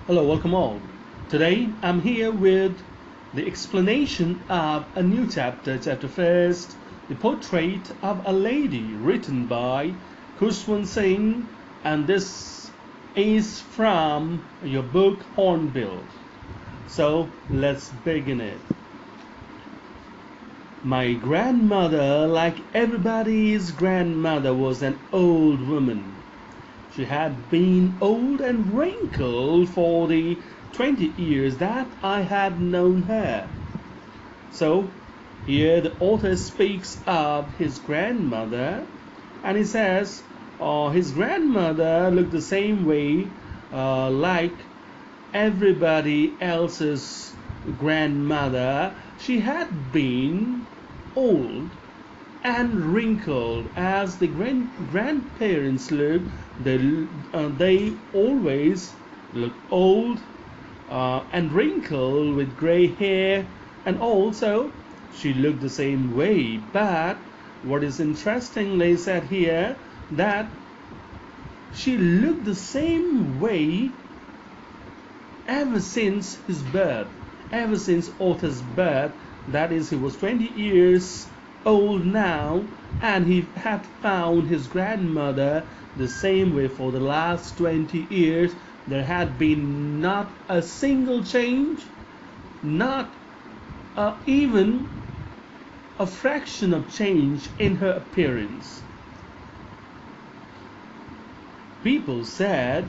Hello, welcome all. Today I'm here with the explanation of a new chapter, chapter first, the portrait of a lady written by Ch-1, and this is from your book Hornbill. So let's begin it. My grandmother, like everybody's grandmother, was an old woman. She had been old and wrinkled for the 20 years that I had known her. So, here the author speaks of his grandmother, and he says his grandmother looked the same way like everybody else's grandmother. She had been old and wrinkled as the grandparents look. They always look old and wrinkled with gray hair, and also she looked the same way. But what is interestingly said here that she looked the same way ever since his birth, ever since Otter's birth. That is, he was 20 years old now, and he had found his grandmother the same way for the last 20 years. There had been not a single change, not even a fraction of change in her appearance. People said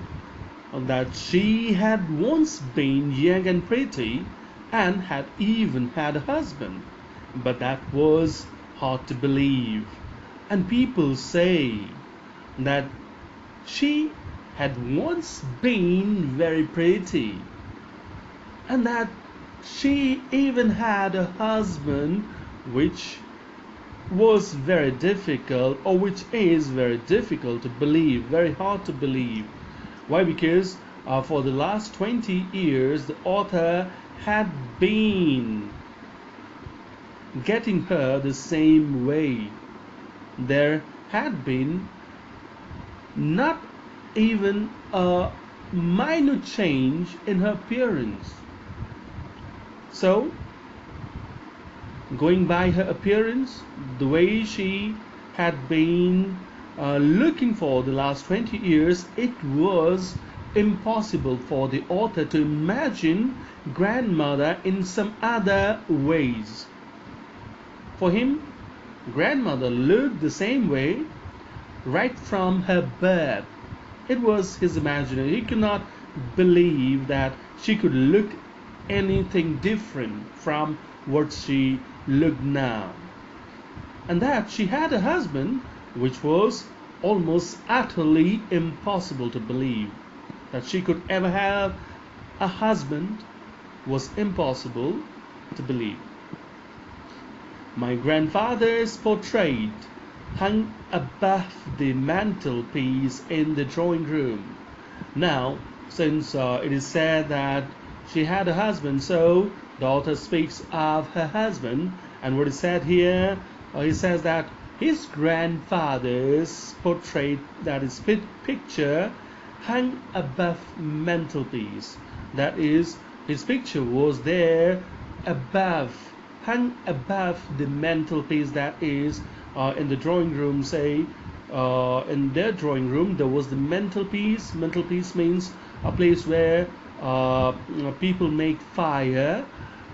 that she had once been young and pretty and had even had a husband, but that was hard to believe. And people say that she had once been very pretty and that she even had a husband, which was very difficult, or which is very difficult to believe, very hard to believe. Why? Because for the last 20 years, the author had been getting her the same way. There had been not even a minor change in her appearance. So, going by her appearance, the way she had been looking for the last 20 years, it was impossible for the author to imagine grandmother in some other ways. For him, grandmother looked the same way right from her birth. It was his imagination. He could not believe that she could look anything different from what she looked now. And that she had a husband, which was almost utterly impossible to believe. That she could ever have a husband was impossible to believe. My grandfather's portrait hung above the mantelpiece in the drawing room. Now, since it is said that she had a husband, so the author speaks of her husband, and what is said here, he says that his grandfather's portrait, that is picture, hung above mantelpiece. That is, his picture was there above, hung above the mantelpiece. That is, in the drawing room, say, in their drawing room, there was the mantelpiece. Mantelpiece means a place where people make fire,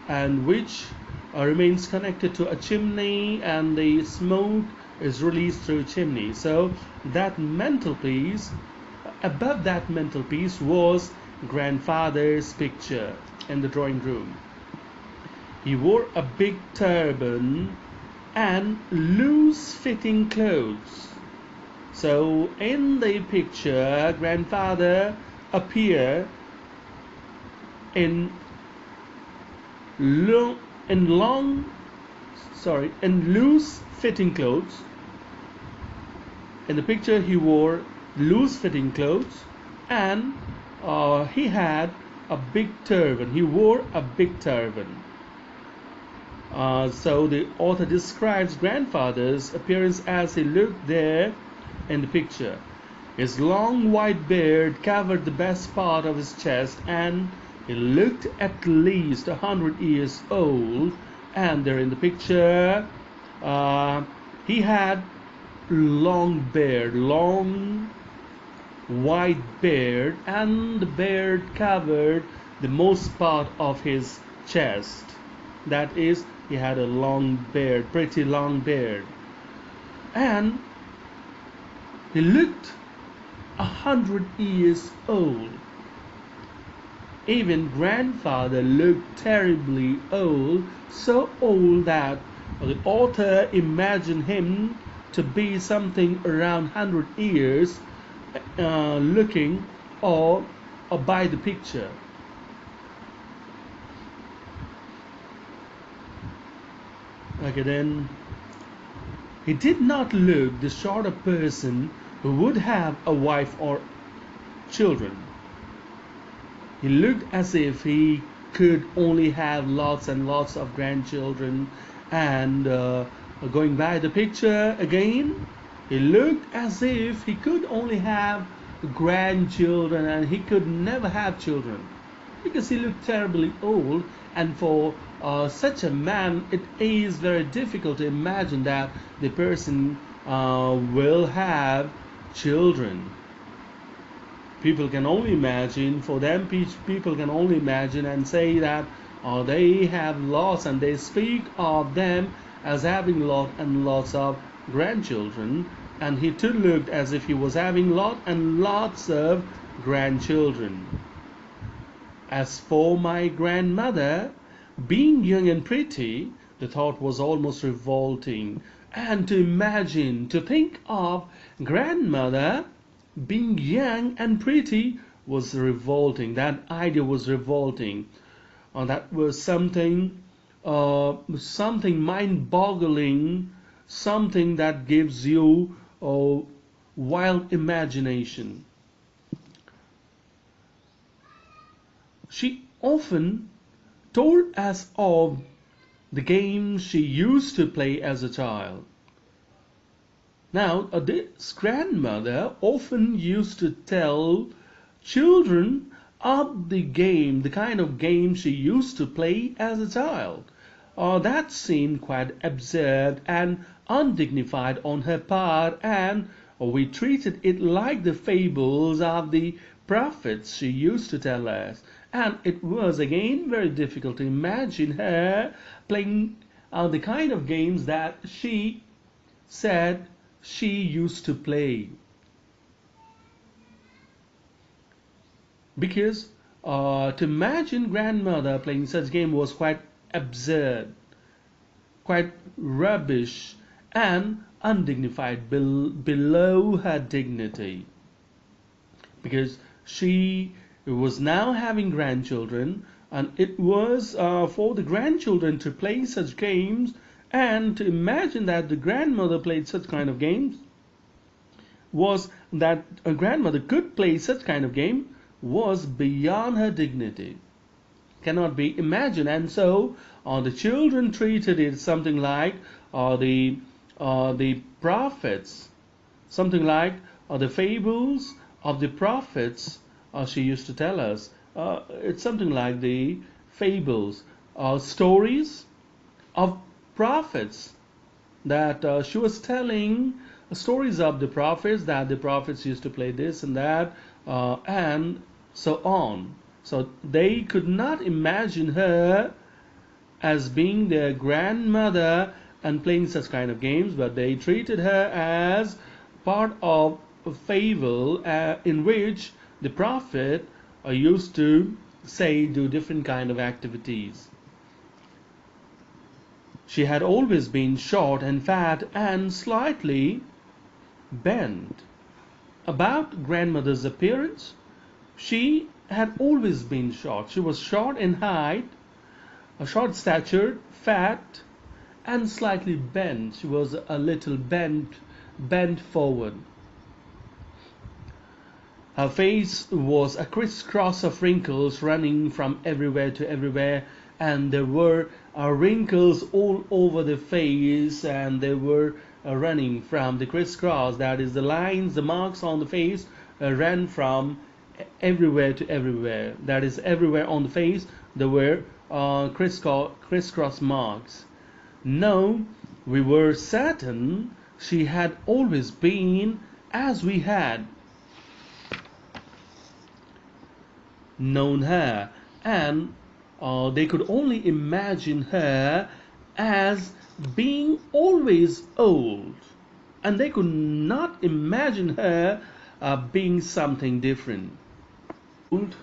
and which remains connected to a chimney, and the smoke is released through a chimney. So that mantelpiece, above that mantelpiece was grandfather's picture in the drawing room. He wore a big turban and loose-fitting clothes. So in the picture, grandfather appeared in loose-fitting clothes. In the picture, he wore loose-fitting clothes, and he had a big turban. He wore a big turban. So the author describes grandfather's appearance as he looked there in the picture. His long white beard covered the best part of his chest, and he looked at least 100 years old. And there in the picture, uh, he had long beard, long white beard, and the beard covered the most part of his chest. That is, he had a long beard, pretty long beard. And he looked 100 years old. Even grandfather looked terribly old, so old that the author imagined him to be something around 100 years, looking or by the picture. Okay, then he did not look the sort of person who would have a wife or children. He looked as if he could only have lots and lots of grandchildren. And going by the picture again, he looked as if he could only have grandchildren and he could never have children because he looked terribly old. And for such a man, it is very difficult to imagine that the person will have children. People can only imagine, for them, people can only imagine and say that they have lots, and they speak of them as having lots and lots of grandchildren. And he too looked as if he was having lots and lots of grandchildren. As for my grandmother, being young and pretty, the thought was almost revolting. And to imagine, to think of grandmother being young and pretty was revolting. That idea was revolting. That was something mind-boggling, something that gives you a wild imagination. She often told us of the games she used to play as a child. Now, this grandmother often used to tell children of the kind of game she used to play as a child. That seemed quite absurd and undignified on her part, and we treated it like the fables of the prophets she used to tell us. And it was again very difficult to imagine her playing the kind of games that she said she used to play. Because to imagine grandmother playing such game was quite absurd, quite rubbish, and undignified, below her dignity. Because she was now having grandchildren, and it was for the grandchildren to play such games, and to imagine that the grandmother played such kind of games was that a grandmother could play such kind of game was beyond her dignity, cannot be imagined. And so the children treated it something like the prophets, something like the fables of the prophets. She used to tell us it's something like the fables, stories of prophets, that she was telling stories of the prophets, that the prophets used to play this and that, and so on. So they could not imagine her as being their grandmother and playing such kind of games, but they treated her as part of a fable in which the prophet used to say do different kind of activities. She had always been short and fat and slightly bent. About grandmother's appearance, she had always been short. She was short in height, a short statured, fat, and slightly bent. She was a little bent forward. Her face was a crisscross of wrinkles running from everywhere to everywhere, and there were wrinkles all over the face, and there were running from the crisscross, that is the lines, the marks on the face ran from everywhere to everywhere, that is everywhere on the face there were crisscross marks. No, we were certain she had always been as we had known her, and they could only imagine her as being always old, and they could not imagine her being something different. Old,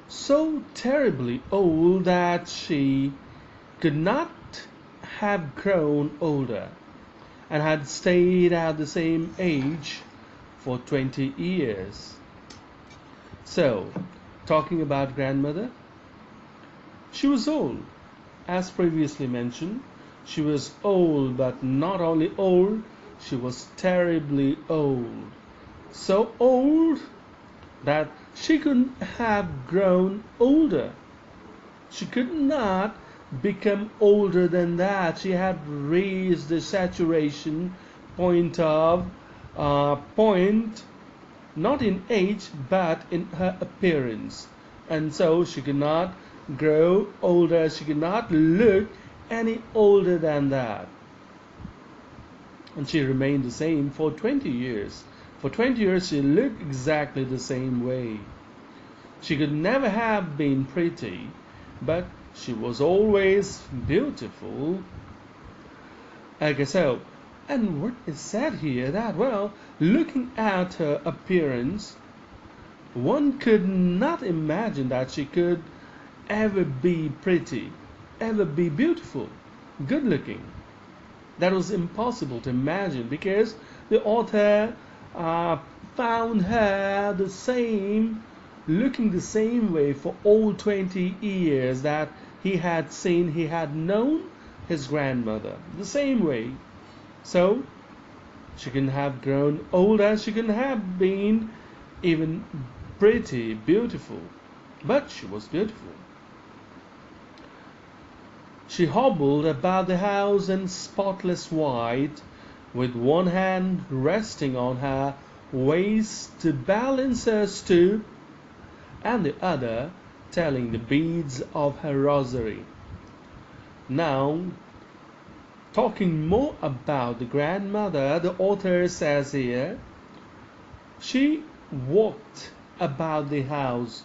so terribly old that she could not have grown older and had stayed at the same age for 20 years. So, talking about grandmother, she was old. As previously mentioned, she was old, but not only old, she was terribly old. So old that she couldn't have grown older. She could not become older than that. She had reached the saturation point of point not in age but in her appearance, and so she could not grow older. She could not look any older than that, and she remained the same for 20 years. For 20 years she looked exactly the same way. She could never have been pretty, but she was always beautiful. Okay, so, and what is said here that, well, looking at her appearance, one could not imagine that she could ever be pretty, ever be beautiful, good looking. That was impossible to imagine because the author found her the same, looking the same way for all 20 years that he had known his grandmother, the same way. So she couldn't have grown older, she couldn't have been even pretty, beautiful, but she was beautiful. She hobbled about the house in spotless white, with one hand resting on her waist to balance her stoop, and the other telling the beads of her rosary. Now, talking more about the grandmother, the author says here, she walked about the house,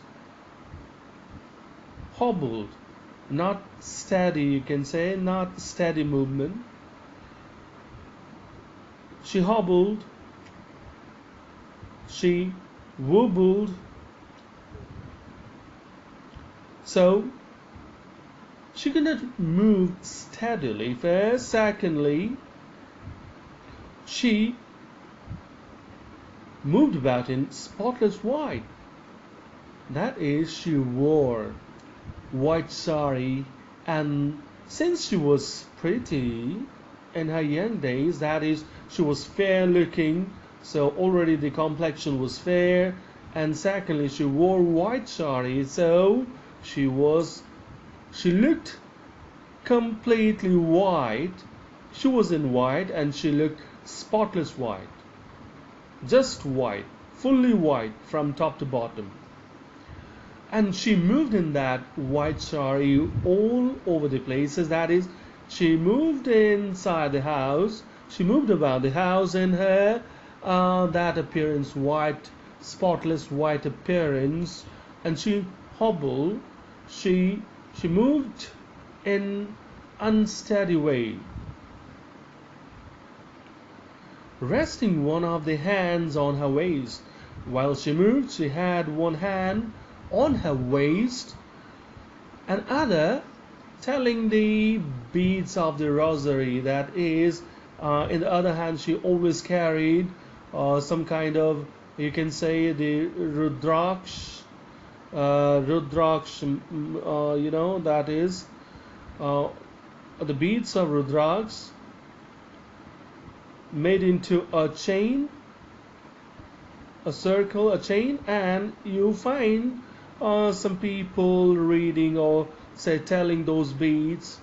hobbled, not steady, you can say, not steady movement. She hobbled, she wobbled. So she could not move steadily. First, secondly, she moved about in spotless white. That is, she wore white sari, and since she was pretty in her young days, that is, she was fair looking, so already the complexion was fair, and secondly, she wore white sari, so she looked completely white. She was in white and she looked spotless white, just white, fully white from top to bottom. And she moved in that white sari all over the places. That is, she moved inside the house, she moved about the house in her that appearance, white, spotless white appearance, and she hobbled. She moved in unsteady way, resting one of the hands on her waist. While she moved, she had one hand on her waist and other telling the beads of the rosary. That is, in the other hand, she always carried some kind of, you can say, the rudraksh, that is the beads of rudraksh made into a chain, a circle, a chain, and you find some people reading or say telling those beads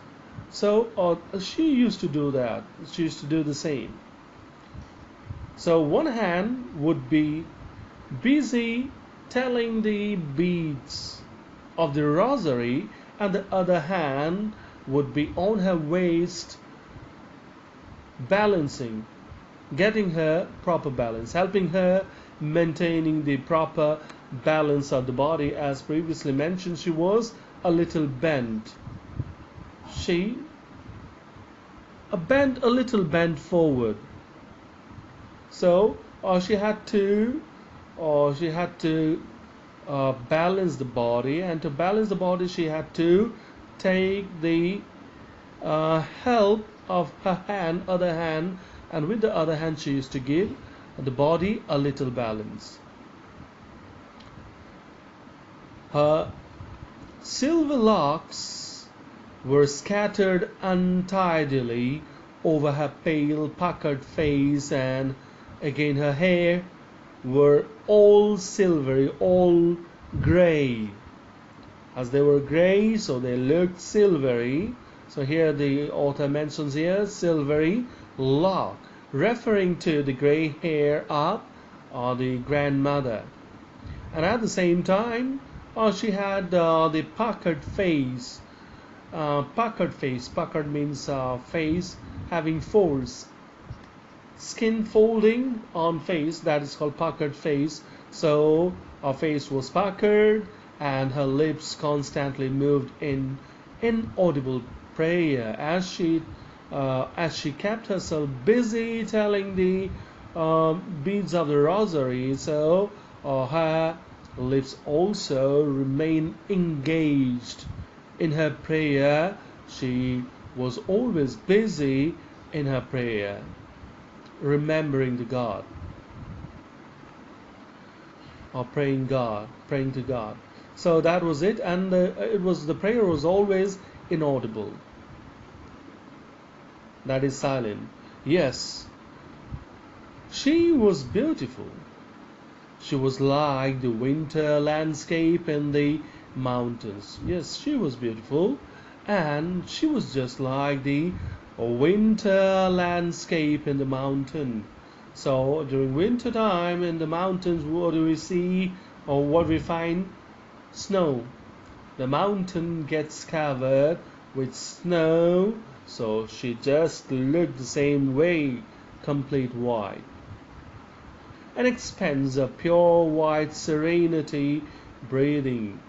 So she used to do that. She used to do the same. So one hand would be busy telling the beads of the rosary, and the other hand would be on her waist balancing, getting her proper balance, helping her maintaining the proper balance of the body. As previously mentioned, she was a little bent. She bent a little bent forward. So she had to balance the body, and to balance the body, she had to take the help of her hand, other hand, and with the other hand, she used to give the body a little balance. Her silver locks were scattered untidily over her pale, puckered face, and again her hair were all silvery, all grey. As they were grey, so they looked silvery. So here the author mentions here silvery lock, referring to the grey hair of the grandmother. And at the same time, she had the puckered face. Puckered means face having folds. Skin folding on face, that is called puckered face. So her face was puckered, and her lips constantly moved in inaudible prayer as she kept herself busy telling the beads of the rosary. So her lips also remained engaged in her prayer. She was always busy in her prayer, remembering the God, or praying to God. So that was it, and the prayer was always inaudible. That is silent. Yes, she was beautiful. She was like the winter landscape in the mountains. Yes, she was beautiful, and she was just like the winter landscape in the mountain. So during winter time in the mountains, what do we see, or what we find? Snow. The mountain gets covered with snow, so she just looked the same way, complete white. An expanse of pure white serenity, breathing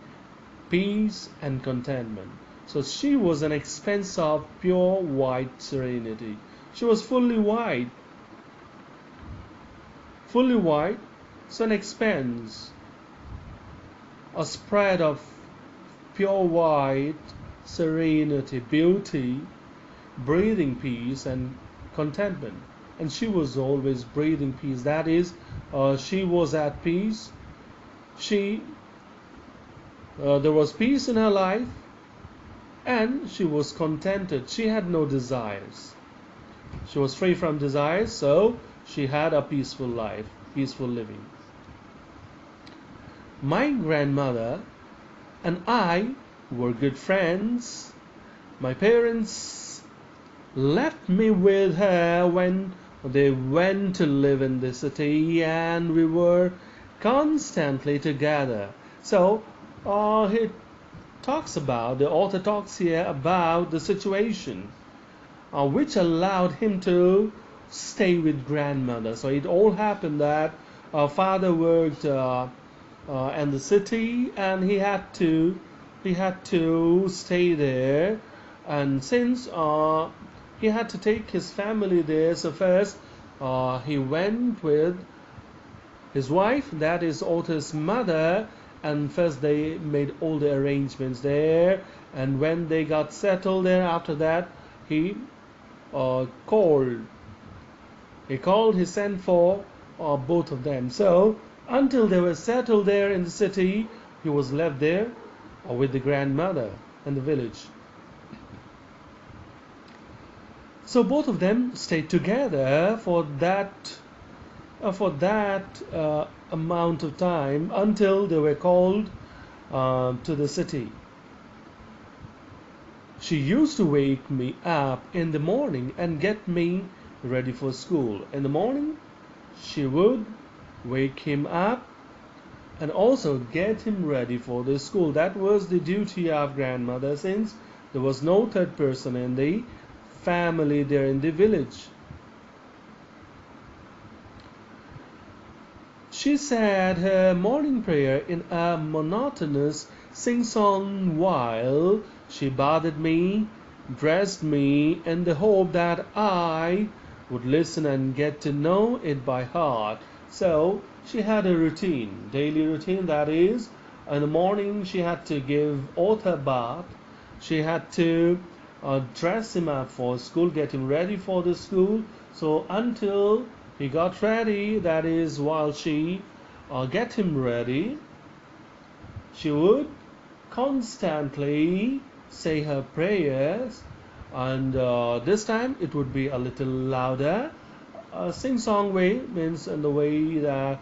peace and contentment. So she was an expanse of pure white serenity. She was fully white. Fully white, so an expanse, a spread of pure white serenity, beauty, breathing peace and contentment. And she was always breathing peace. That is, she was at peace. There was peace in her life, and she was contented. She had no desires. She was free from desires, so she had a peaceful life, peaceful living. My grandmother and I were good friends. My parents left me with her when they went to live in the city, and we were constantly together. So the author talks here about the situation which allowed him to stay with grandmother. So it all happened that our father worked in the city, and he had to stay there. And since he had to take his family there, so first he went with his wife, that is author's mother, and first they made all the arrangements there. And when they got settled there, after that he called. He sent for both of them. So until they were settled there in the city, he was left there with the grandmother in the village. So both of them stayed together for that amount of time until they were called to the city. She used to wake me up in the morning and get me ready for school. In the morning, she would wake him up and also get him ready for the school. That was the duty of grandmother, since there was no third person in the family there in the village. She said her morning prayer in a monotonous sing-song while she bathed me, dressed me, in the hope that I would listen and get to know it by heart. So she had a routine, daily routine, that is, in the morning she had to give Otha a bath, she had to dress him up for school, get him ready for the school. So until he got ready, that is, while she get him ready, she would constantly say her prayers, and this time it would be a little louder. Sing-song way means in the way that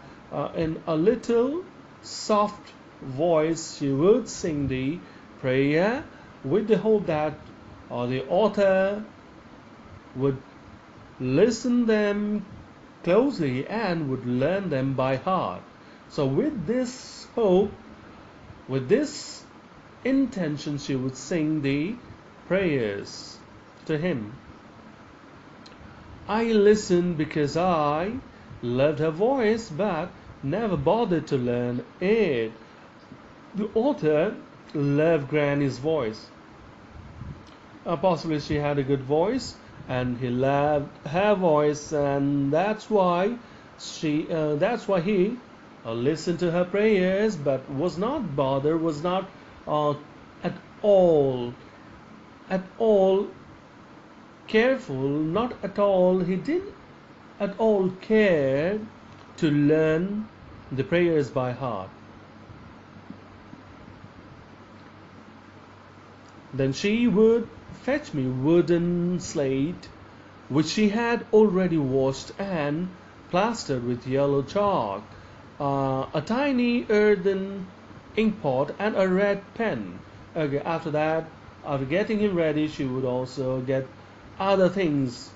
in a little soft voice she would sing the prayer with the hope that the author would listen them closely and would learn them by heart. So with this hope, with this intention, she would sing the prayers to him. I listened because I loved her voice but never bothered to learn it. The author loved Granny's voice. Possibly she had a good voice and he loved her voice, and that's why he listened to her prayers but was not bothered, was not uh, at all at all careful, not at all, he didn't at all care to learn the prayers by heart. Then she would fetch me wooden slate which she had already washed and plastered with yellow chalk, a tiny earthen ink pot, and a red pen. Okay, after that, after getting him ready, she would also get other things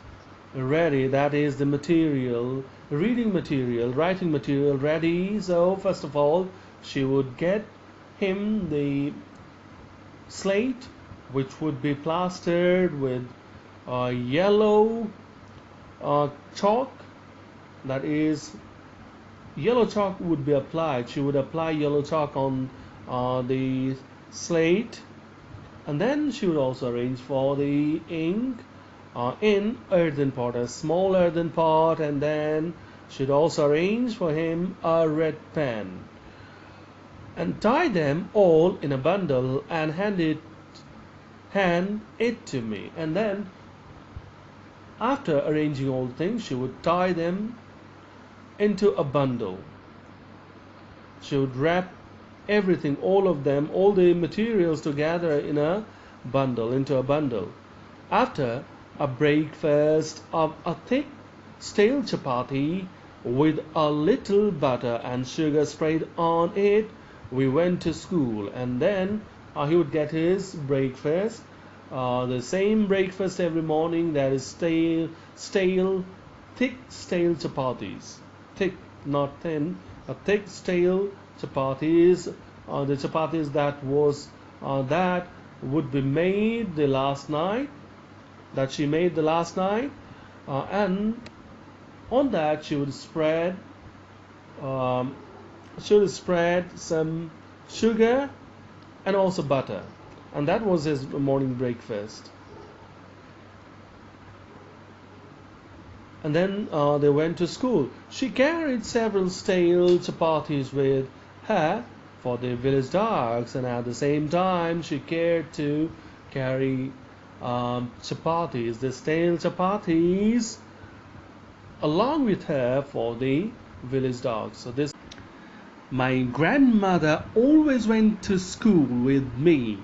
ready, that is, the material, reading material, writing material ready. So, first of all, she would get him the slate, which would be plastered with yellow chalk, that is, yellow chalk would be applied. She would apply yellow chalk on the slate, and then she would also arrange for the ink in earthen pot, a small earthen pot, and then she'd also arrange for him a red pen and tie them all in a bundle and hand it to me. And then after arranging all things, she would tie them into a bundle. She would wrap everything, all of them, all the materials together in a bundle, into a bundle. After a breakfast of a thick stale chapati with a little butter and sugar sprayed on it, we went to school. And then he would get his breakfast, the same breakfast every morning, that is thick stale chapatis, thick, not thin, thick stale chapatis, the chapatis that would be made the last night, that she made the last night, and on that she would spread some sugar and also butter, and that was his morning breakfast. And then they went to school. She carried several stale chapatis with her for the village dogs, and at the same time she cared to carry chapatis, the stale chapatis, along with her for the village dogs. So this, my grandmother always went to school with me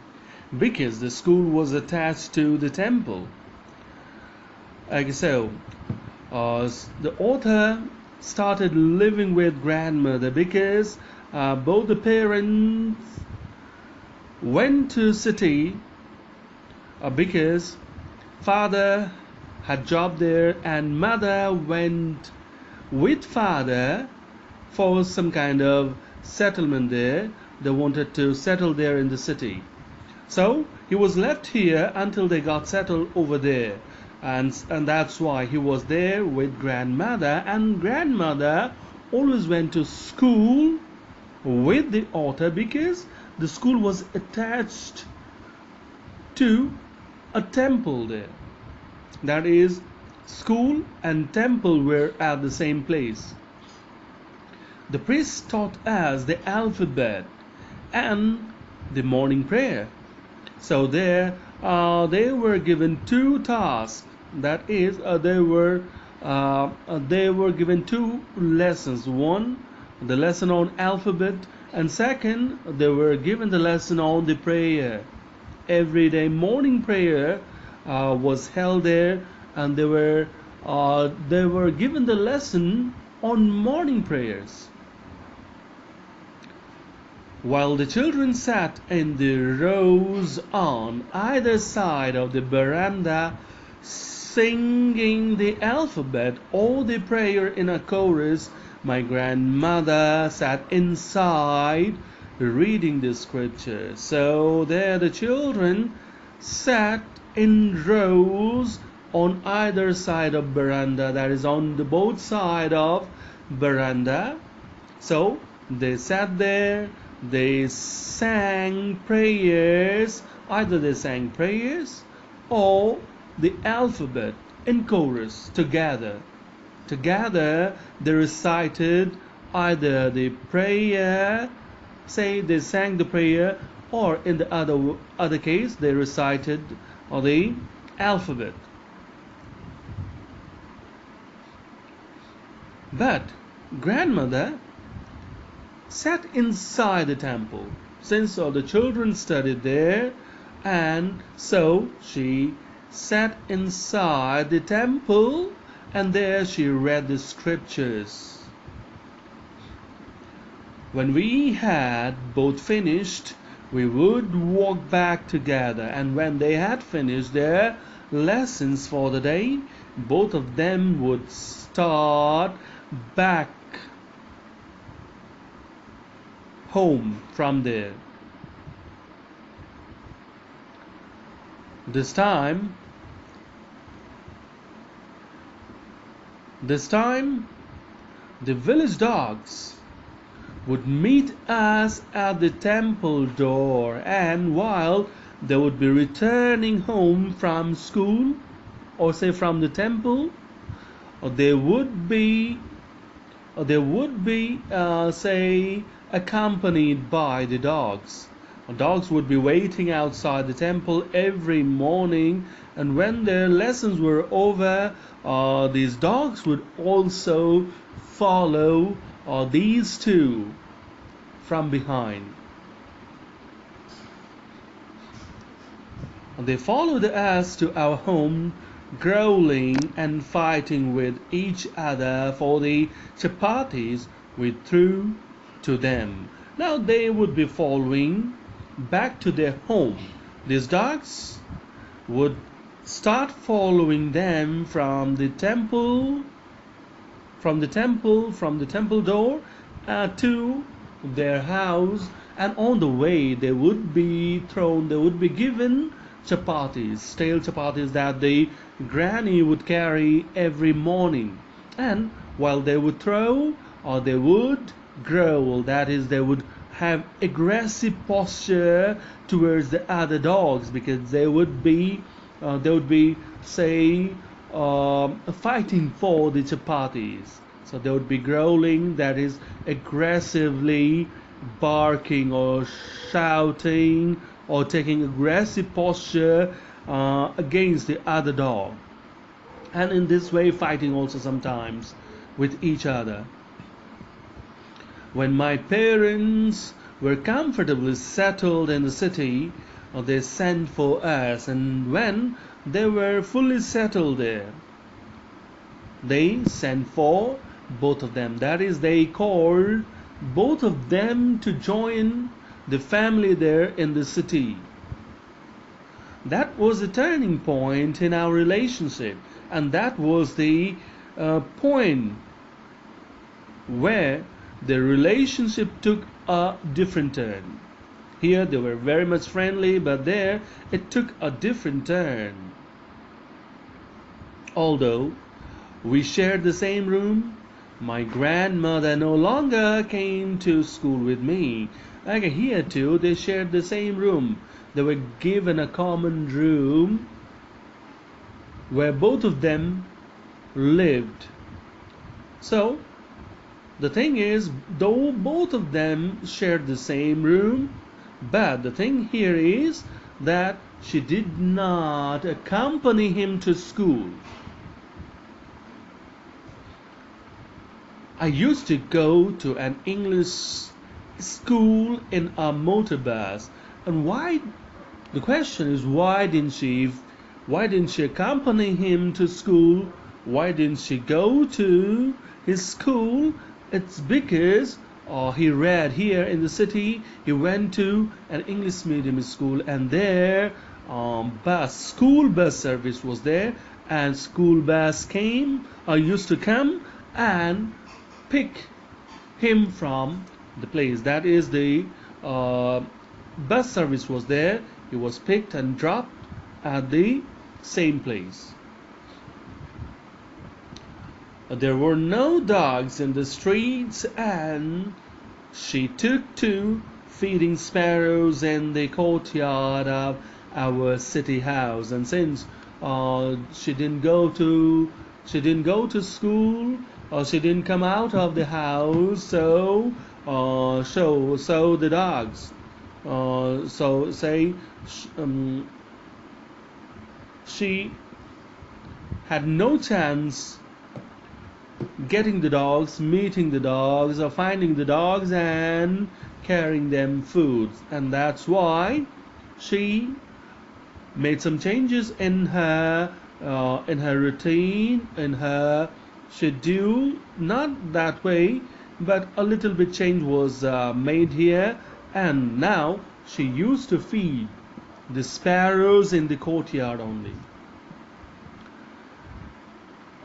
because the school was attached to the temple. So the author started living with grandmother because both the parents went to city because father had job there and mother went with father for some kind of settlement there. They wanted to settle there in the city. So he was left here until they got settled over there. And that's why he was there with grandmother. And grandmother always went to school with the author because the school was attached to a temple there. That is, school and temple were at the same place. The priest taught us the alphabet and the morning prayer. So there, they were given two tasks. That is, they were given two lessons. One, the lesson on alphabet, and second, they were given the lesson on the prayer. Every day morning prayer was held there, and they were given the lesson on morning prayers. While the children sat in the rows on either side of the veranda, singing the alphabet or the prayer in a chorus, my grandmother sat inside reading the scripture. So there the children sat in rows on either side of veranda, that is on the both side of veranda. So they sat there, they sang prayers, either they sang prayers or the alphabet in chorus together. Together they recited either the prayer, say they sang the prayer, or in the other case they recited the alphabet. But grandmother sat inside the temple, since all the children studied there, and so she sat inside the temple, and there she read the scriptures. When we had both finished, we would walk back together, and when they had finished their lessons for the day, both of them would start back home from there. This time, the village dogs would meet us at the temple door, and while they would be returning home from school, or say from the temple, or they would be say accompanied by the dogs. Dogs would be waiting outside the temple every morning, and when their lessons were over, these dogs would also follow these two from behind. They followed us to our home, growling and fighting with each other for the chapatis we threw to them. Now they would be following back to their home. These dogs would start following them from the temple door to their house, and on the way they would be given chapatis, stale chapatis that the granny would carry every morning. And while they would throw, or they would growl, that is, they would have aggressive posture towards the other dogs, because they would be say fighting for the chapatis. So they would be growling, that is, aggressively barking or shouting or taking aggressive posture against the other dog, and in this way fighting also sometimes with each other. When my parents were comfortably settled in the city, they sent for us, and when they were fully settled there, they sent for both of them. That is, they called both of them to join the family there in the city. That was a turning point in our relationship, and that was the point where the relationship took a different turn. Here they were very much friendly, but there it took a different turn. Although we shared the same room, my grandmother no longer came to school with me. Like here too, they shared the same room. They were given a common room where both of them lived. So the thing is, though both of them shared the same room, but the thing here is that she did not accompany him to school. I used to go to an English school in a motor bus, and the question is, why didn't she accompany him to school? Why didn't she go to his school? It's because he read here in the city. He went to an English medium school, and there school bus service was there, and school bus used to come and pick him from the place. That is, the bus service was there. He was picked and dropped at the same place. There were no dogs in the streets, and she took to feeding sparrows in the courtyard of our city house. And since she didn't go to school, or she didn't come out of the house, so the dogs. She had no chance getting the dogs, meeting the dogs, or finding the dogs and carrying them food. And that's why she made some changes in her routine, in her schedule. Not that way, but a little bit change was made here. And now she used to feed the sparrows in the courtyard only.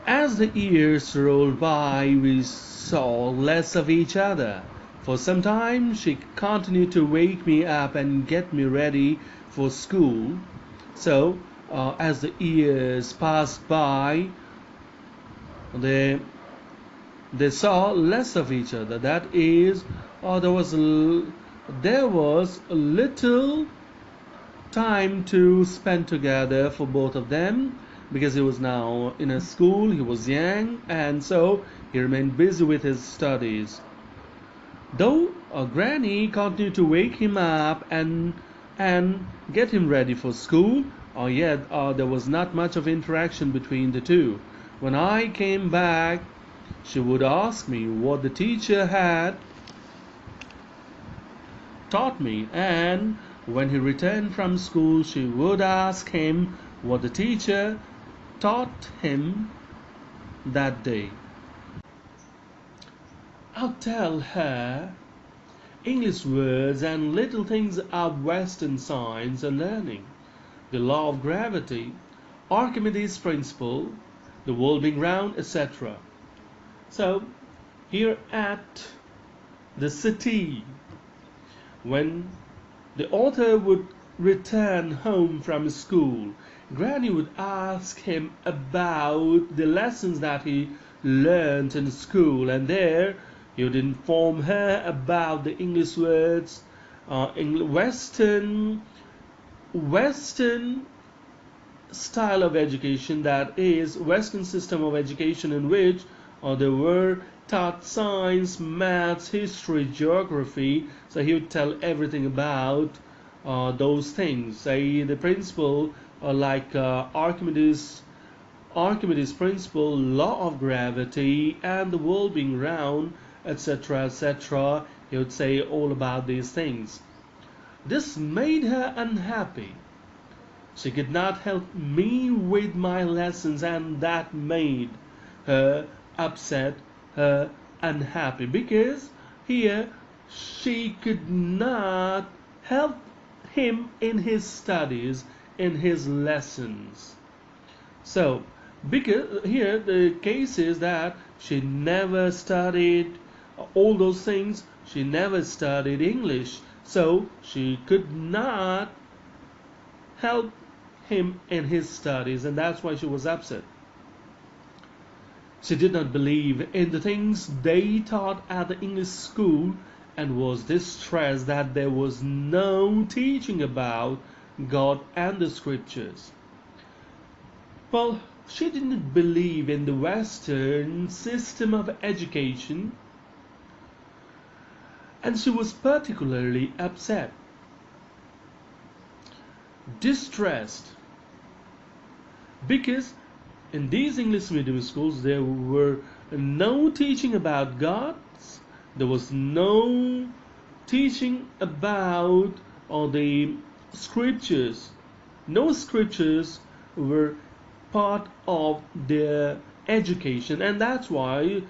As the years rolled by, we saw less of each other. For some time, she continued to wake me up and get me ready for school. So, as the years passed by, they saw less of each other. That is, there was a little time to spend together for both of them, because he was now in a school, he was young, and so he remained busy with his studies. Though Granny continued to wake him up and get him ready for school, yet there was not much of interaction between the two. When I came back, she would ask me what the teacher had taught me, and when he returned from school, she would ask him what the teacher taught him that day. I'll tell her English words and little things of Western science and learning, the law of gravity, Archimedes' principle, the world being round, etc. So, here at the city, when the author would return home from school, Granny would ask him about the lessons that he learned in school, and there he would inform her about the English words, Western style of education, that is, Western system of education, in which there were taught science, maths, history, geography. So he would tell everything about those things. Say the principle, like Archimedes' principle, law of gravity, and the world being round, etc., etc. He would say all about these things. This made her unhappy. She could not help me with my lessons, and that made her upset, her unhappy, because here she could not help him in his studies, in his lessons. So, because here the case is that she never studied all those things, she never studied English, so she could not help him in his studies, and that's why she was upset. She did not believe in the things they taught at the English school and was distressed that there was no teaching about God and the scriptures. Well, she didn't believe in the Western system of education, and she was particularly upset, distressed, because in these English medium schools there were no teaching about God, there was no teaching about the scriptures. No scriptures were part of their education, and that's why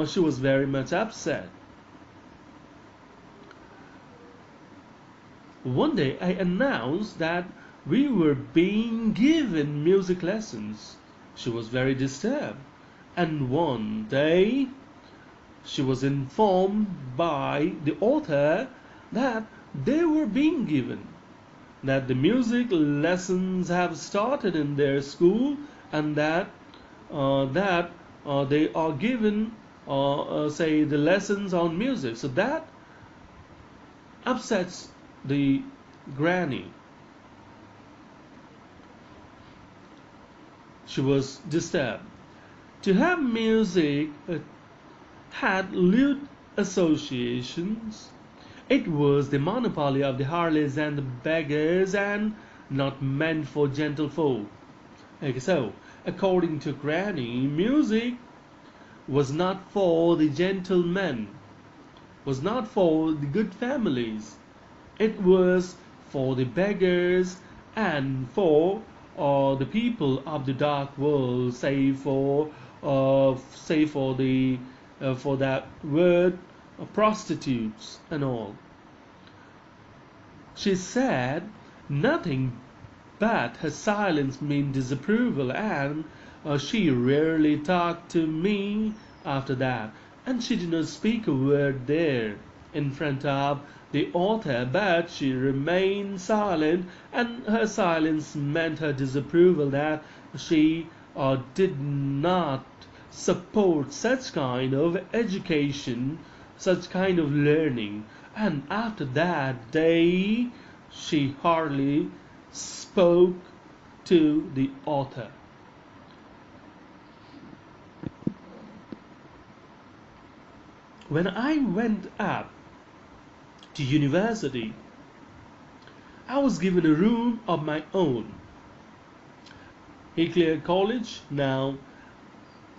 she was very much upset. One day I announced that we were being given music lessons. She was very disturbed, and one day she was informed by the author that they were being given, that the music lessons have started in their school, and that they are given say the lessons on music. So that upsets the granny. She was disturbed. To have music had lewd associations. It was the monopoly of the harlots and the beggars, and not meant for gentlefolk. Okay, so, according to Granny, music was not for the gentlemen, was not for the good families. It was for the beggars and for the people of the dark world. Say for the for that word, prostitutes and all. She said nothing but her silence meant disapproval, and she rarely talked to me after that, and she did not speak a word there in front of the author, but she remained silent, and her silence meant her disapproval, that she did not support such kind of education, such kind of learning. And after that day, she hardly spoke to the author. When I went up to university, I was given a room of my own. He cleared college, now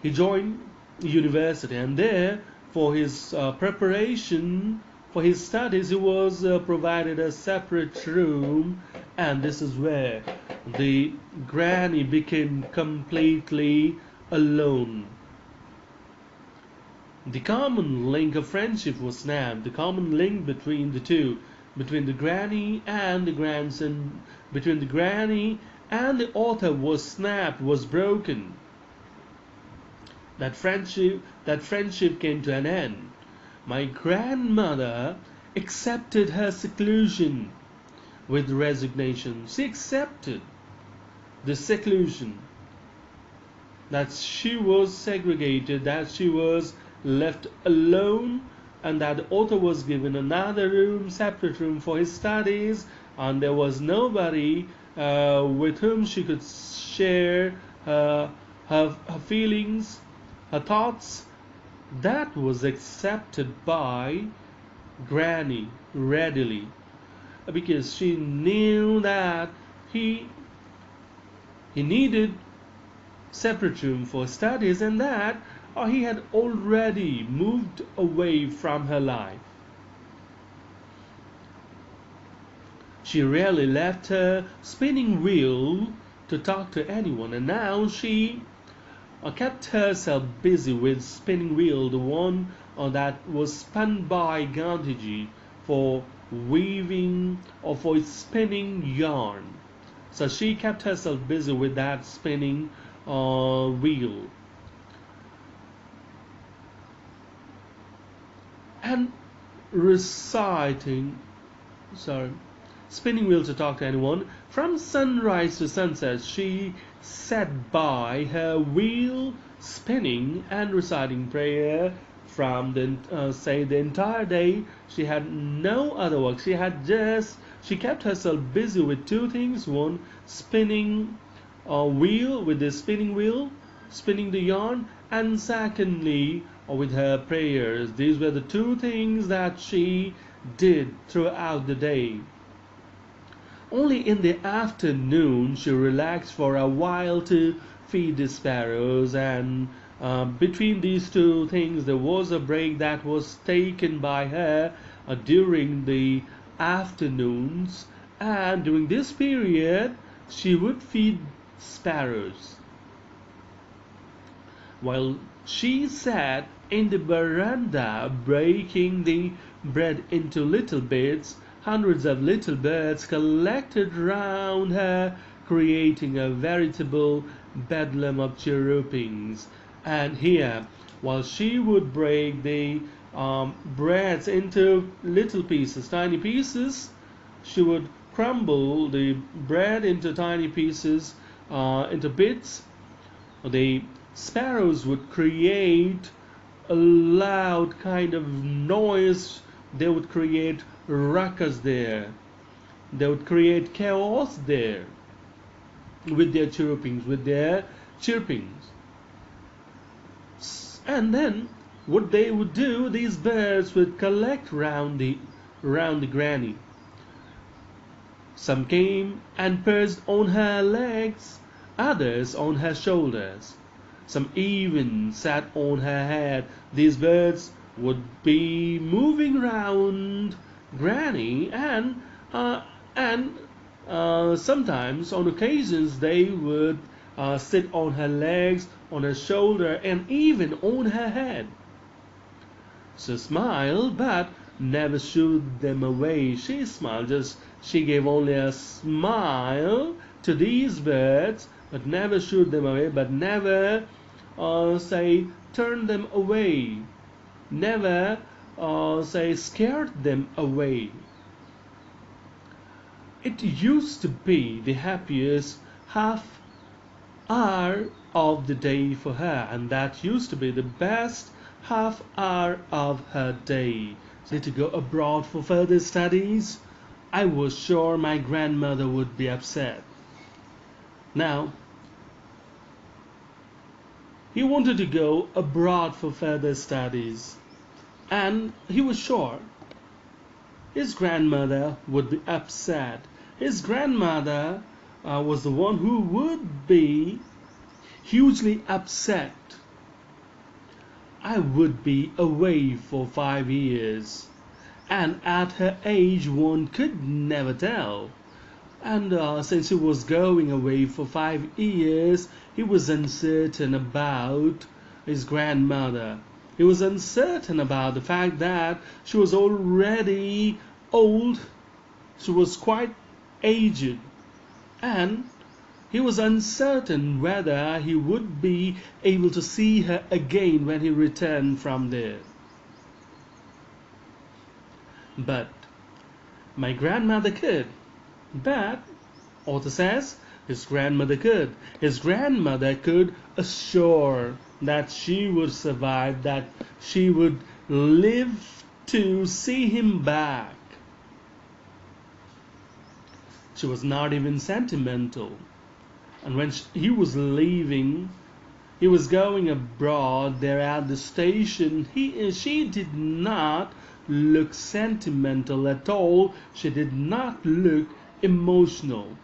he joined university, and there, for his preparation for his studies, he was provided a separate room, and this is where the granny became completely alone. The common link of friendship was snapped, the common link between the two, between the granny and the grandson, between the granny and the author was snapped, was broken. That friendship came to an end. My grandmother accepted her seclusion with resignation. She accepted the seclusion, that she was segregated, that she was left alone, and that the author was given another room, separate room for his studies, and there was nobody with whom she could share her feelings, her thoughts. That was accepted by Granny readily, because she knew that he needed separate room for studies, and that he had already moved away from her life. She rarely left her spinning wheel to talk to anyone, and now she kept herself busy with spinning wheel, the one that was spun by Gandhiji for weaving or for spinning yarn. So she kept herself busy with that spinning wheel. And reciting, sorry, spinning wheel to talk to anyone. From sunrise to sunset, she sat by her wheel spinning and reciting prayer from the entire day. She had no other work. She kept herself busy with two things. One, spinning a wheel with the spinning wheel, spinning the yarn, and secondly, with her prayers. These were the two things that she did throughout the day. Only in the afternoon she relaxed for a while to feed the sparrows, and between these two things there was a break that was taken by her during the afternoons, and during this period she would feed sparrows. While she sat in the veranda breaking the bread into little bits, hundreds of little birds collected round her, creating a veritable bedlam of chirrupings. And here, while she would break the breads into little pieces, tiny pieces, she would crumble the bread into tiny pieces, into bits. The sparrows would create a loud kind of noise. They would create ruckus there. They would create chaos there with their chirpings, with their chirpings. And then what they would do, these birds would collect round the granny. Some came and perched on her legs, others on her shoulders. Some even sat on her head. These birds would be moving round Granny, and sometimes, on occasions, they would sit on her legs, on her shoulder, and even on her head. She smiled, but never shooed them away. She smiled, she gave only a smile to these birds, but never shooed them away, but never turn them away, never scared them away. It used to be the happiest half hour of the day for her, and that used to be the best half hour of her day. To go abroad for further studies, I was sure my grandmother would be upset. Now, he wanted to go abroad for further studies, and he was sure his grandmother would be upset. His grandmother was the one who would be hugely upset. I would be away for 5 years, and at her age one could never tell. And since he was going away for 5 years, he was uncertain about his grandmother. He was uncertain about the fact that she was already old, she was quite aged, and he was uncertain whether he would be able to see her again when he returned from there. But my grandmother could. But, author says, his grandmother could. His grandmother could assure that she would survive, that she would live to see him back. She was not even sentimental. And when he was leaving, he was going abroad there at the station, she did not look sentimental at all. She did not look emotional.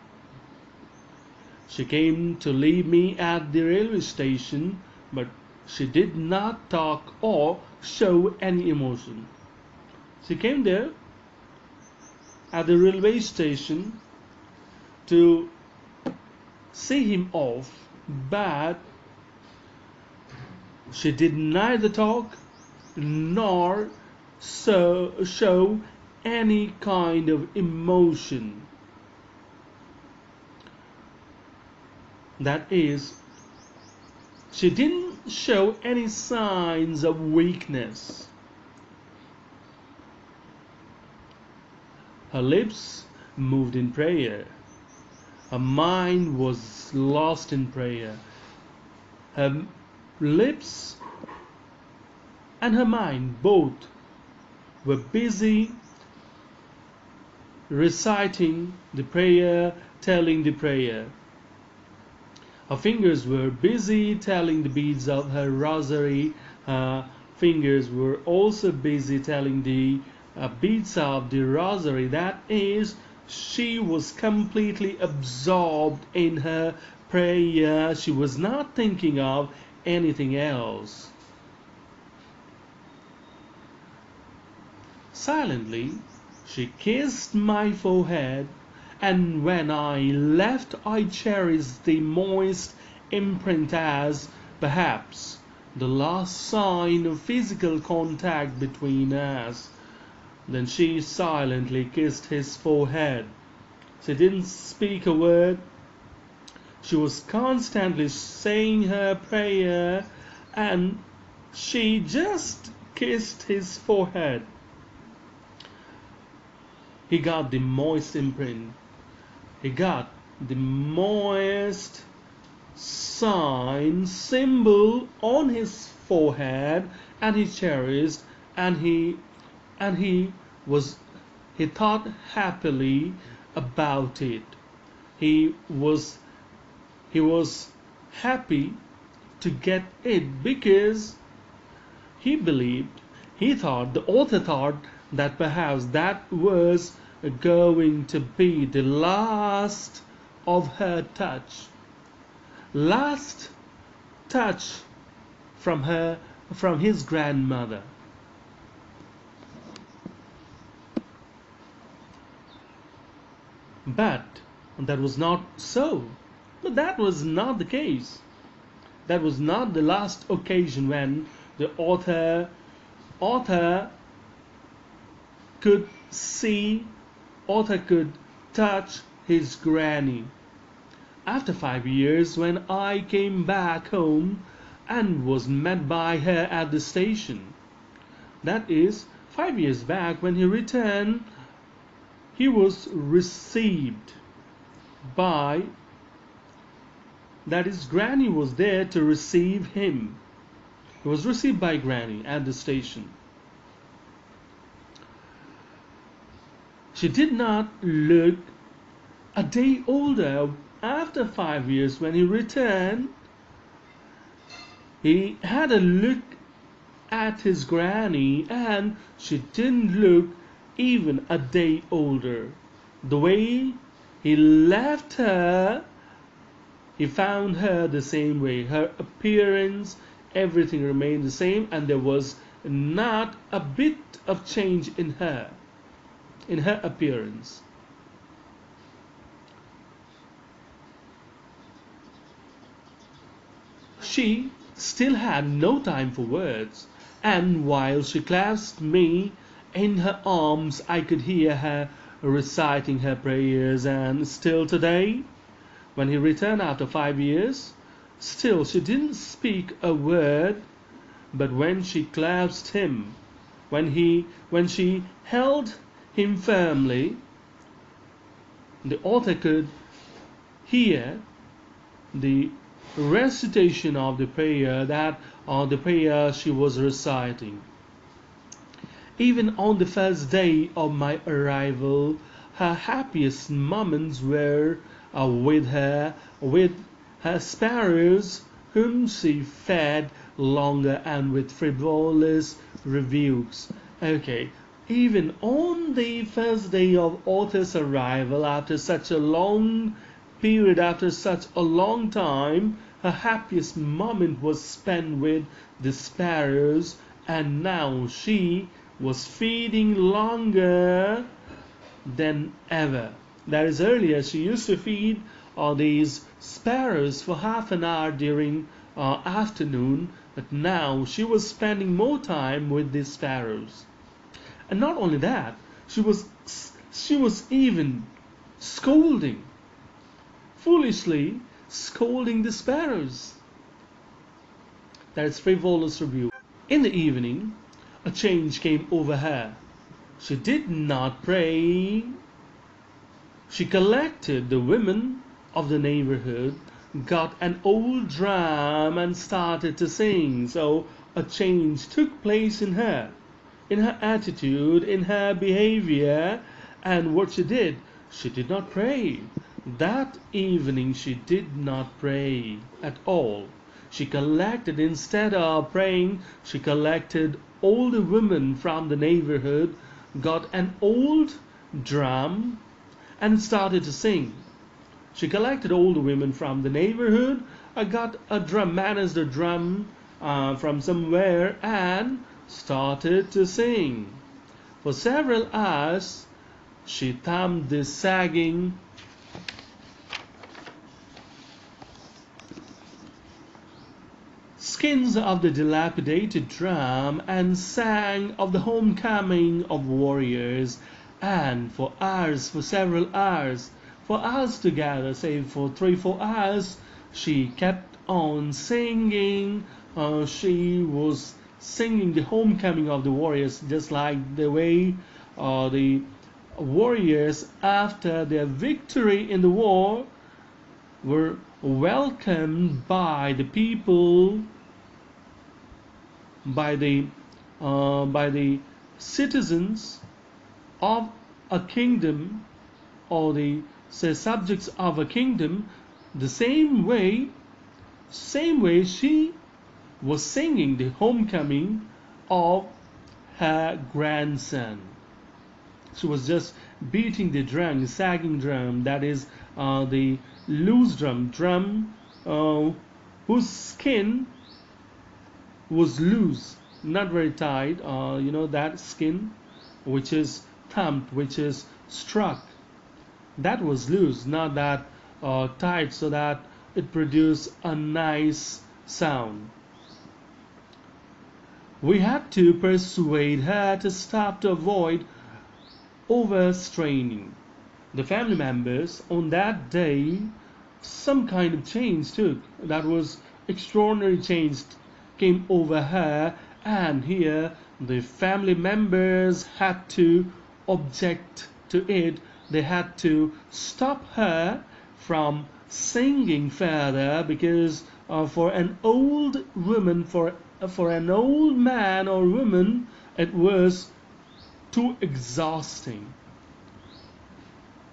She came to leave me at the railway station, but she did not talk or show any emotion. She came there at the railway station to see him off, but she did neither talk nor show any kind of emotion. That is, she didn't show any signs of weakness. Her lips moved in prayer. Her mind was lost in prayer. Her lips and her mind both were busy reciting the prayer, telling the prayer. Her fingers were busy telling the beads of her rosary. Her fingers were also busy telling the beads of the rosary. That is, she was completely absorbed in her prayer. She was not thinking of anything else. Silently, she kissed my forehead, and when I left I cherished the moist imprint as, perhaps, the last sign of physical contact between us. Then she silently kissed his forehead. She didn't speak a word. She was constantly saying her prayer, and she just kissed his forehead. He got the moist imprint. He got the moist sign symbol on his forehead, and he cherished, and he thought happily about it. He was he was happy to get it because he believed, the author thought that perhaps that was going to be the last of her touch. Last touch from his grandmother. But that was not so. But that was not the case. That was not the last occasion when the author could see, author could touch his granny. After 5 years, when I came back home and was met by her at the station. That is, 5 years back, when he returned, he was received by, that is, Granny was there to receive him. He was received by Granny at the station. She did not look a day older. After 5 years, when he returned, he had a look at his granny, and she didn't look even a day older. The way he left her, he found her the same way. Her appearance, everything remained the same, and there was not a bit of change in her appearance. She still had no time for words, and while she clasped me in her arms, I could hear her reciting her prayers. And still today, when he returned after 5 years, still she didn't speak a word. But when she clasped him, when she held him firmly, the author could hear the recitation of the prayer, the prayer she was reciting. Even on the first day of my arrival, her happiest moments were with her sparrows, whom she fed longer and with frivolous rebukes. Okay, even on the first day of author's arrival, after such a long period, after such a long time, her happiest moment was spent with the sparrows, and now she was feeding longer than ever. That is, earlier she used to feed these sparrows for half an hour during afternoon, but now she was spending more time with these sparrows. And not only that, she was even scolding foolishly scolding the sparrows. That is frivolous review. In the evening, a change came over her. She did not pray. She collected the women of the neighborhood, got an old drum, and started to sing. So a change took place in her attitude, in her behavior, and what she did not pray. That evening she did not pray at all. She collected, instead of praying, she collected all the women from the neighborhood, got an old drum, and started to sing. She collected all the women from the neighborhood, got a drum, managed a drum from somewhere, and started to sing. For several hours, she thumbed the sagging skins of the dilapidated drum and sang of the homecoming of warriors. And for hours, for several hours, for hours together, say for 3-4 hours, she kept on singing. She was singing the homecoming of the warriors, just like the way the warriors, after their victory in the war, were welcomed by the people, by the citizens of a kingdom, or the say subjects of a kingdom. The same way she was singing the homecoming of her grandson. She was just beating the drum, sagging drum, that is the loose drum whose skin was loose, not very tight. That skin which is thumped, which is struck, that was loose, not that tight, so that it produced a nice sound. We had to persuade her to stop, to avoid overstraining. The family members on that day, some kind of change took. That was extraordinary change came over her, and here the family members had to object to it. They had to stop her from singing further, because for an old woman, for an old man or woman, it was too exhausting.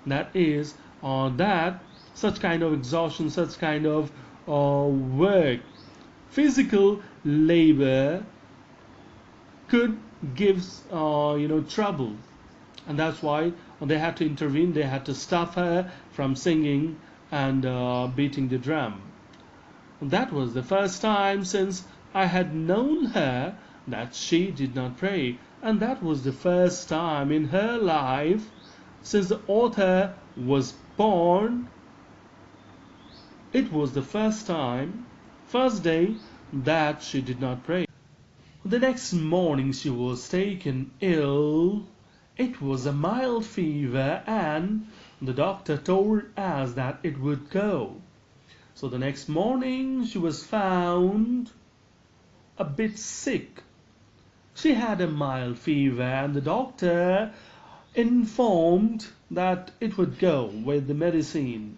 That is that such kind of exhaustion, such kind of work, physical labor could give trouble, and that's why they had to intervene. They had to stop her from singing and beating the drum. That was the first time since I had known her that she did not pray, and that was the first time in her life since the author was born. It was the first day that she did not pray. The next morning she was taken ill. It was a mild fever, and the doctor told us that it would go. So the next morning she was found a bit sick. She had a mild fever, and the doctor informed that it would go with the medicine.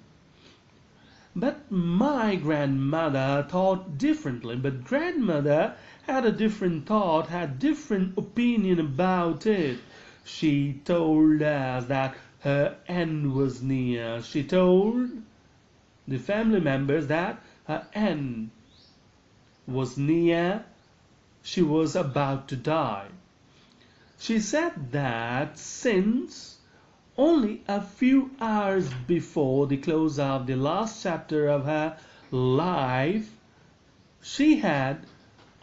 But my grandmother thought differently. But grandmother had a different thought, had different opinion about it. She told us that her end was near. She told the family members that her end was near. She was about to die. She said that since only a few hours before the close of the last chapter of her life, she had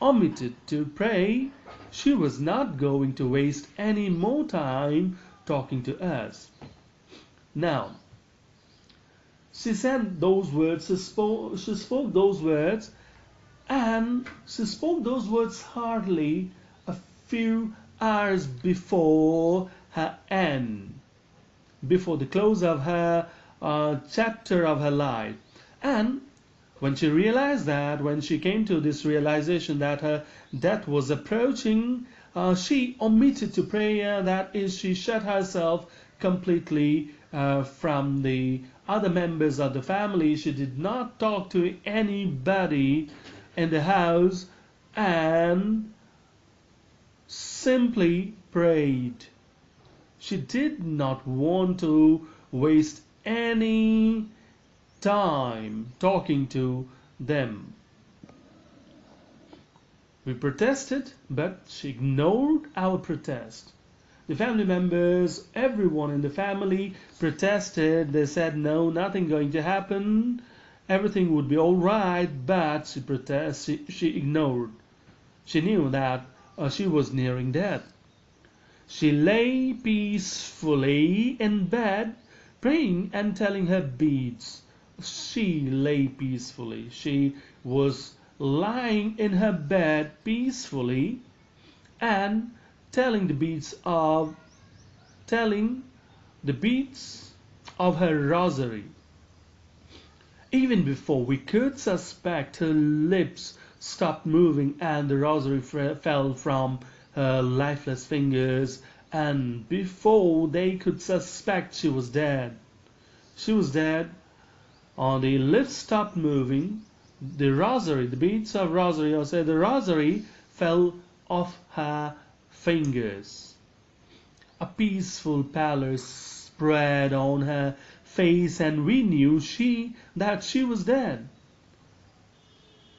omitted to pray, she was not going to waste any more time talking to us. Now, she said those words, she spoke those words, and she spoke those words hardly a few hours before her end, before the close of her chapter of her life. And when she realized that, when she came to this realization that her death was approaching, she omitted to prayer. That is, she shut herself completely from the other members of the family. She did not talk to anybody in the house and simply prayed. She did not want to waste any time talking to them. We protested, but she ignored our protest. The family members, everyone in the family protested. They said no, nothing going to happen. Everything would be all right, but she ignored. She knew that she was nearing death. She lay peacefully in bed, praying and telling her beads. She lay peacefully. She was lying in her bed peacefully and telling the beads of her rosary. Even before we could suspect, her lips stopped moving and the rosary fell from her lifeless fingers, and before they could suspect, she was dead. She was dead. The lips stopped moving. The rosary, the beads of rosary, or say the rosary, fell off her fingers. A peaceful pallor spread on her face, and we knew that she was dead.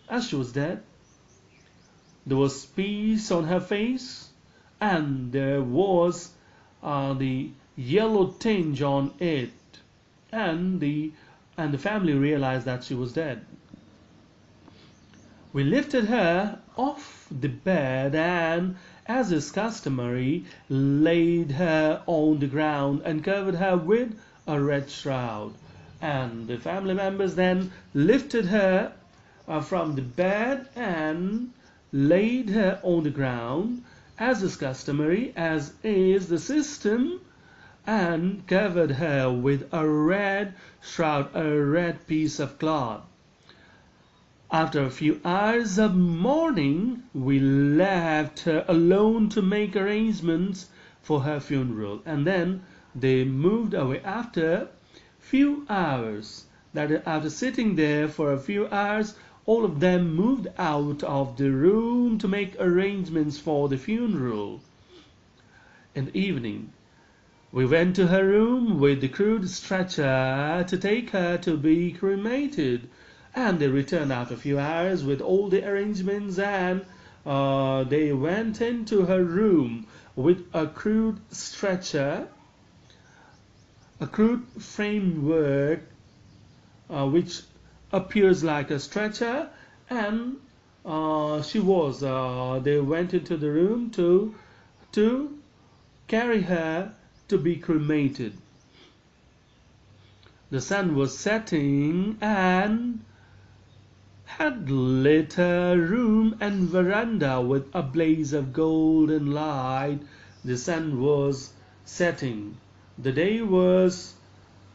As she was dead, there was peace on her face, and there was the yellow tinge on it, and the family realized that she was dead. We lifted her off the bed and, as is customary, laid her on the ground and covered her with a red shroud. And the family members then lifted her from the bed and laid her on the ground, as is customary, as is the system, and covered her with a red shroud, a red piece of cloth. After a few hours of mourning, we left her alone to make arrangements for her funeral, and then they moved away. After few hours, that after sitting there for a few hours, all of them moved out of the room to make arrangements for the funeral. In the evening, we went to her room with the crude stretcher to take her to be cremated, and they returned after a few hours with all the arrangements, and they went into her room with a crude stretcher, a crude framework which appears like a stretcher, and they went into the room to carry her to be cremated. The sun was setting and had lit her room and veranda with a blaze of golden light. The sun was setting. The day was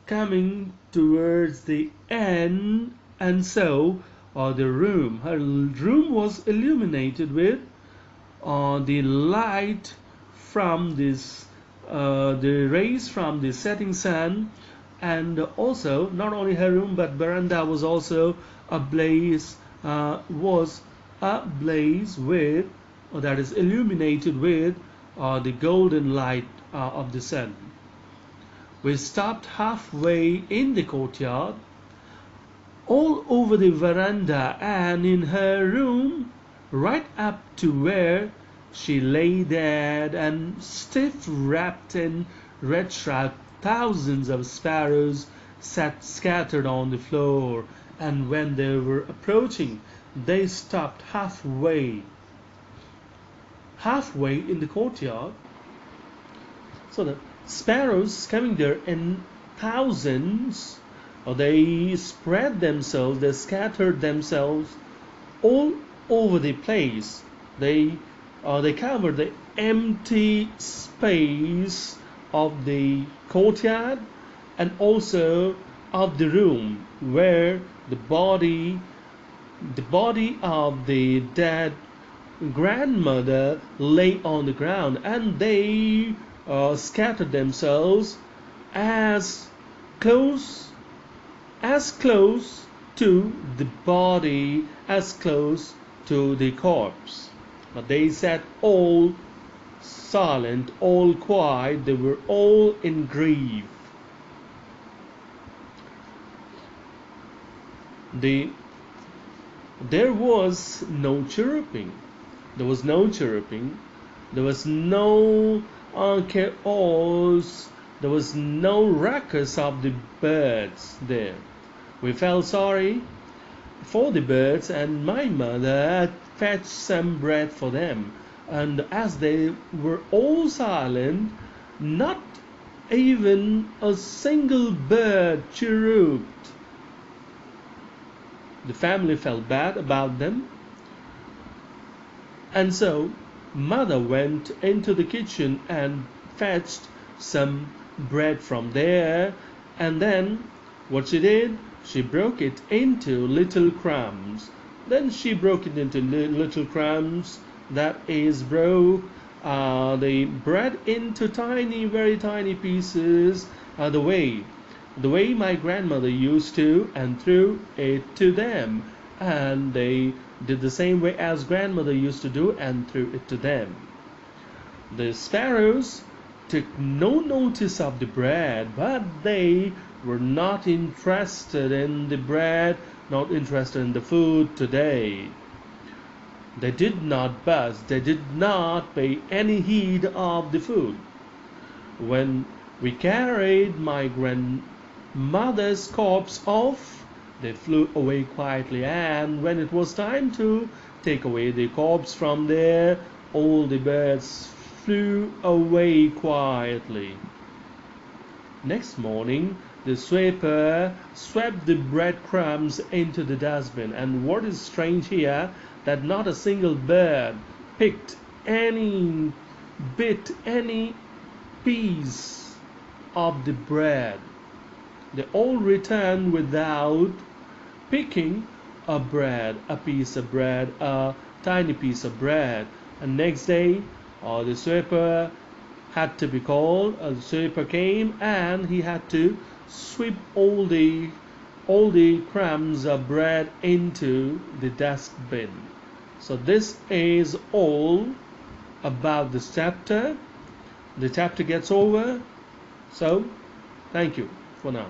coming towards the end, and so her room was illuminated with the light from the rays from the setting sun, and also not only her room but veranda was also ablaze with, or that is illuminated with the golden light of the sun. We stopped halfway in the courtyard, all over the veranda and in her room, right up to where she lay dead and stiff wrapped in red shroud. Thousands of sparrows sat scattered on the floor, and when they were approaching, they stopped halfway in the courtyard. So the sparrows coming there in thousands, they spread themselves, they scattered themselves all over the place. They covered the empty space of the courtyard, and also of the room where the body of the dead grandmother lay on the ground, and they scattered themselves as close close to the body, as close to the corpse. But they sat all silent, all quiet, they were all in grief. The, there was no chirruping. There was no chirruping. There was no chaos. There was no ruckus of the birds there. We felt sorry for the birds, and my mother fetched some bread for them. And as they were all silent, not even a single bird chirruped. The family felt bad about them, and so mother went into the kitchen and fetched some bread from there, and then what she did, she broke it into little crumbs. Then she broke it into little crumbs, that is, broke the bread into tiny, very tiny pieces, the way my grandmother used to, and threw it to them. And they did the same way as grandmother used to do and threw it to them. The sparrows took no notice of the bread, but they were not interested in the bread, not interested in the food today. They did not buzz, they did not pay any heed of the food. When we carried my grandmother's corpse off, they flew away quietly, and when it was time to take away the corpse from there, all the birds flew away quietly. Next morning, the sweeper swept the breadcrumbs into the dustbin, and what is strange here, that not a single bird picked any bit, any piece of the bread. They all returned without picking a piece of bread, a tiny piece of bread. And next day, the sweeper had to be called. The sweeper came, and he had to sweep all the crumbs of bread into the dustbin. So this is all about this chapter. The chapter gets over. So thank you for now.